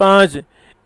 5।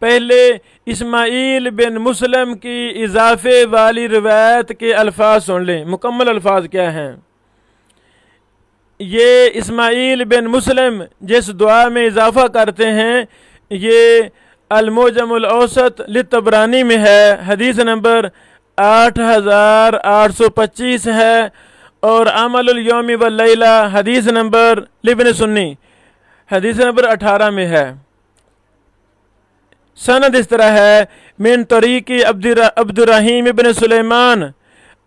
پہلے اسماعیل بن مسلم کی اضافے والی روایت کے الفاظ سن لیں، مکمل الفاظ کیا ہیں۔ یہ اسماعیل بن مسلم جس دعا میں اضافہ کرتے ہیں یہ المعجم الاوسط للطبرانی میں ہے، حدیث نمبر 8825 ہے، اور عمل الیوم واللیلہ حدیث نمبر لابن سنی حدیث نمبر 18 میں ہے۔ سند اس طرح ہے، من طریق عبد الرحیم ابن سلیمان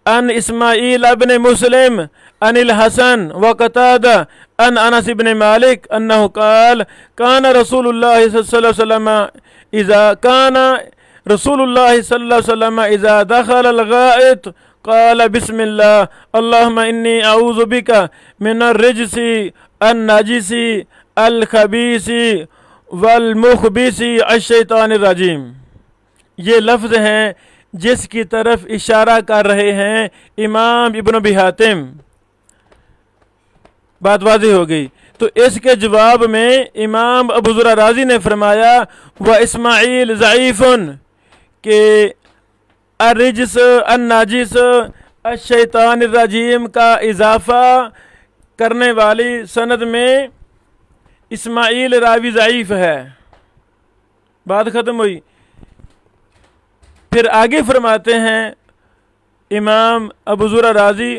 ان اسماعیل ابن مسلم ان الحسن وقتادہ ان انس بن مالک انہ قال کان رسول اللہ صلی اللہ علیہ وسلم اذا دخل الغائط قال بسم اللہ اللہم انی اعوذ بک من الرجس النجس الخبیث والمخبث الشیطان الرجیم۔ یہ لفظ ہیں جس کی طرف اشارہ کر رہے ہیں امام ابن ابی حاتم۔ بات واضح ہو گئی۔ تو اس کے جواب میں امام ابو زرع رازی نے فرمایا وہ اسماعیل ضعیف کہ الرجس الناجس الشیطان الرجیم کا اضافہ کرنے والی سند میں اسماعیل راوی ضعیف ہے۔ بات ختم ہوئی۔ پھر آگے فرماتے ہیں امام ابو زرع رازی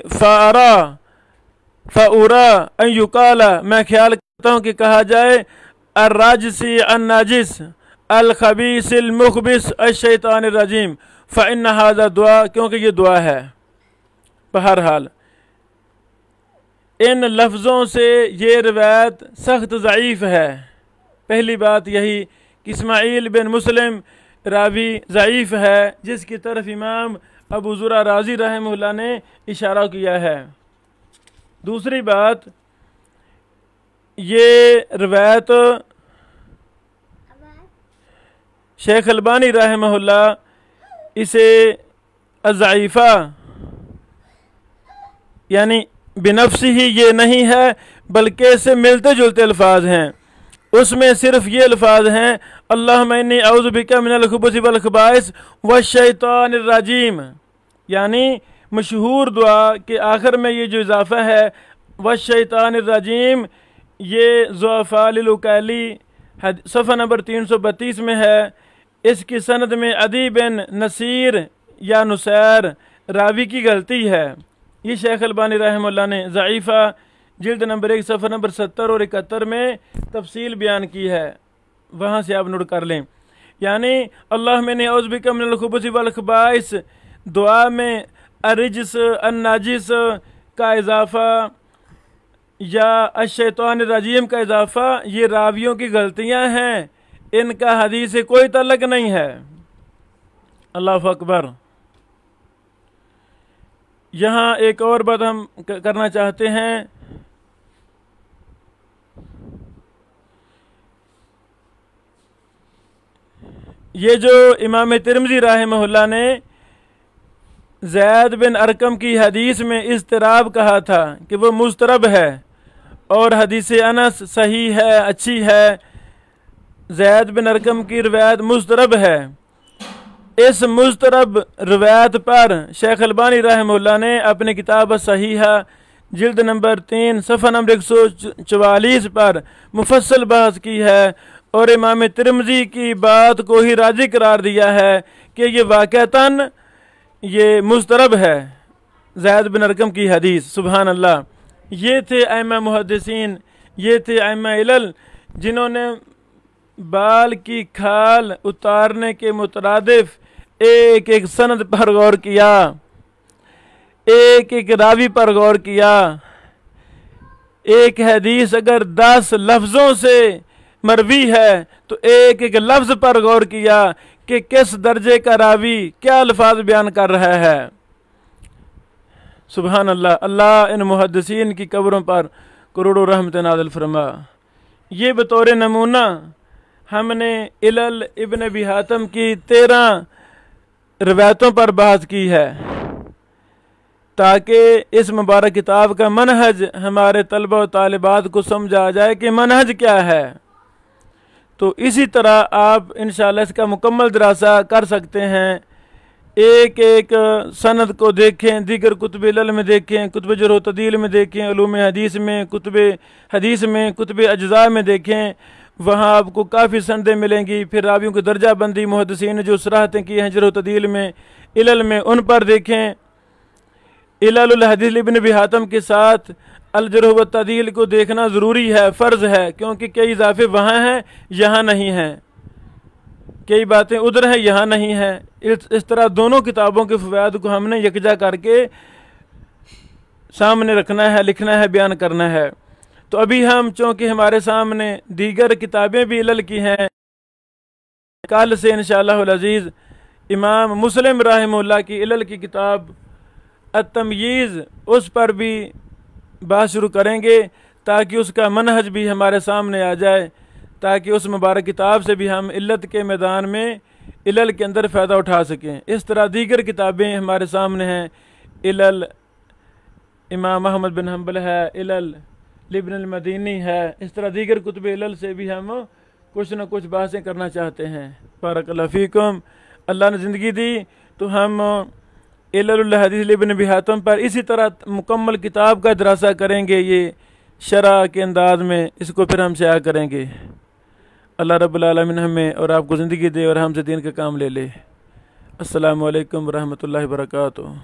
فَأُرَى أَن يُقَالَ میں خیال کرتا ہوں کہ کہا جائے الراجسی الناجس الخبیث المخبث الشیطان الرجیم فإن هذا دعا، کیونکہ یہ دعا ہے۔ بہرحال ان لفظوں سے یہ روایت سخت ضعیف ہے۔ پہلی بات یہی کہ اسماعیل بن مسلم راوی ضعیف ہے جس کی طرف امام ابو زرع رازی رحمہ اللہ نے اشارہ کیا ہے۔ دوسری بات یہ روایت شیخ البانی رحمہ اللہ اسے الضعیفہ یعنی بنفس ہی یہ نہیں ہے بلکہ اس سے ملتے جلتے الفاظ ہیں۔ اس میں صرف یہ الفاظ ہیں اللہم انی اعوذ بک من الخبث والخبائث والشیطان الرجیم، یعنی مشہور دعا کے آخر میں یہ جو اضافہ ہے والشیطان الرجیم یہ ضعفاء للعقیلی صفحہ نمبر 332 میں ہے۔ اس کی سند میں عدی بن نصیر یا نصیر راوی کی غلطی ہے۔ یہ شیخ البانی رحمہ اللہ نے ضعیفہ جلد نمبر 1 صفحہ نمبر 70 اور 71 میں تفصیل بیان کی ہے، وہاں سے آپ نوٹ کر لیں۔ یعنی اللہم انی اعوذ بک من الخبث والخبائث دعا میں الرجس الناجس کا اضافہ یا الشیطان الرجیم کا اضافہ یہ راویوں کی غلطیاں ہیں، ان کا حدیث سے کوئی تعلق نہیں ہے۔ اللہ اکبر۔ یہاں ایک اور بات ہم کرنا چاہتے ہیں، یہ جو امام ترمذی رحمہ اللہ نے زید بن ارقم کی حدیث میں اضطراب کہا تھا کہ وہ مضطرب ہے اور حدیث انس صحیح ہے، اچھی ہے، زید بن ارقم کی روایت مضطرب ہے۔ اس مضطرب روایت پر شیخ البانی رحمہ اللہ نے اپنی کتاب صحیحہ جلد نمبر 3 صفحہ نمبر 144 پر مفصل بحث کی ہے اور امام ترمذی کی بات کو ہی راجح قرار دیا ہے کہ یہ واقعتاً یہ مضطرب ہے زید بن ارقم کی حدیث۔ سبحان اللہ۔ یہ تھے ائمہ محدثین، یہ تھے ائمہ علل جنہوں نے بال کی کھال اتارنے کے مترادف ایک ایک سند پر غور کیا، ایک ایک راوی پر غور کیا۔ ایک حدیث اگر 10 لفظوں سے مروی ہے تو ایک ایک لفظ پر غور کیا کہ کس درجے کا راوی کیا الفاظ بیان کر رہا ہے۔ سبحان اللہ۔ اللہ ان محدثین کی قبروں پر کروڑوں رحمت نازل فرما۔ یہ بطور نمونہ ہم نے علل ابن ابی حاتم کی 13 روایتوں پر بحث کی ہے تاکہ اس مبارک کتاب کا منہج ہمارے طلبہ و طالبات کو سمجھا جائے کہ منہج کیا ہے۔ تو اسی طرح آپ انشاءاللہ اس کا مکمل دراسہ کر سکتے ہیں، ایک ایک سند کو دیکھیں، دیگر کتب علل میں دیکھیں، کتب جرح و تعدیل میں دیکھیں، علوم حدیث میں، کتب حدیث میں، کتب اجزاء میں دیکھیں، وہاں آپ کو کافی سندیں ملیں گی۔ پھر راویوں کی درجہ بندی محدثین نے جو صراحتیں کی ہیں جرح و تعدیل میں، علل میں، ان پر دیکھیں۔ علل الحدیث لابن ابی حاتم کے ساتھ الجرح و تعدیل کو دیکھنا ضروری ہے، فرض ہے، کیونکہ کئی اضافے وہاں ہیں یہاں نہیں ہیں، کئی باتیں ادھر ہیں یہاں نہیں ہیں۔ اس طرح دونوں کتابوں کے فوائد کو ہم نے یکجا کر کے سامنے رکھنا ہے، لکھنا ہے، بیان کرنا ہے۔ تو ابھی ہم چونکہ ہمارے سامنے دیگر کتابیں بھی علل کی ہیں، کل سے انشاءاللہ العزیز امام مسلم رحمہ اللہ کی علل کی کتاب التمییز، اس پر بھی بات شروع کریں گے تاکہ اس کا منہج بھی ہمارے سامنے آ جائے، تاکہ اس مبارک کتاب سے بھی ہم علت کے میدان میں علل کے اندر فائدہ اٹھا سکیں۔ اس طرح دیگر کتابیں ہمارے سامنے ہیں، علل امام احمد بن حنبل ہے، علل لابن المدینی ہے، اس طرح دیگر کتب علل سے بھی ہم کچھ نہ کچھ بحثیں کرنا چاہتے ہیں۔ بارک اللہ فیکم۔ اللہ نے زندگی دی تو ہم علل الحدیث لابن ابی حاتم پر اسی طرح مکمل کتاب کا دراسہ کریں گے، یہ شرح کے انداز میں اس کو پھر ہم شائع کریں گے۔ اللہ رب العالمین ہمیں اور آپ کو زندگی دے اور ہم سے دین کا کام لے لے۔ السلام علیکم ورحمۃ اللہ وبرکاتہ۔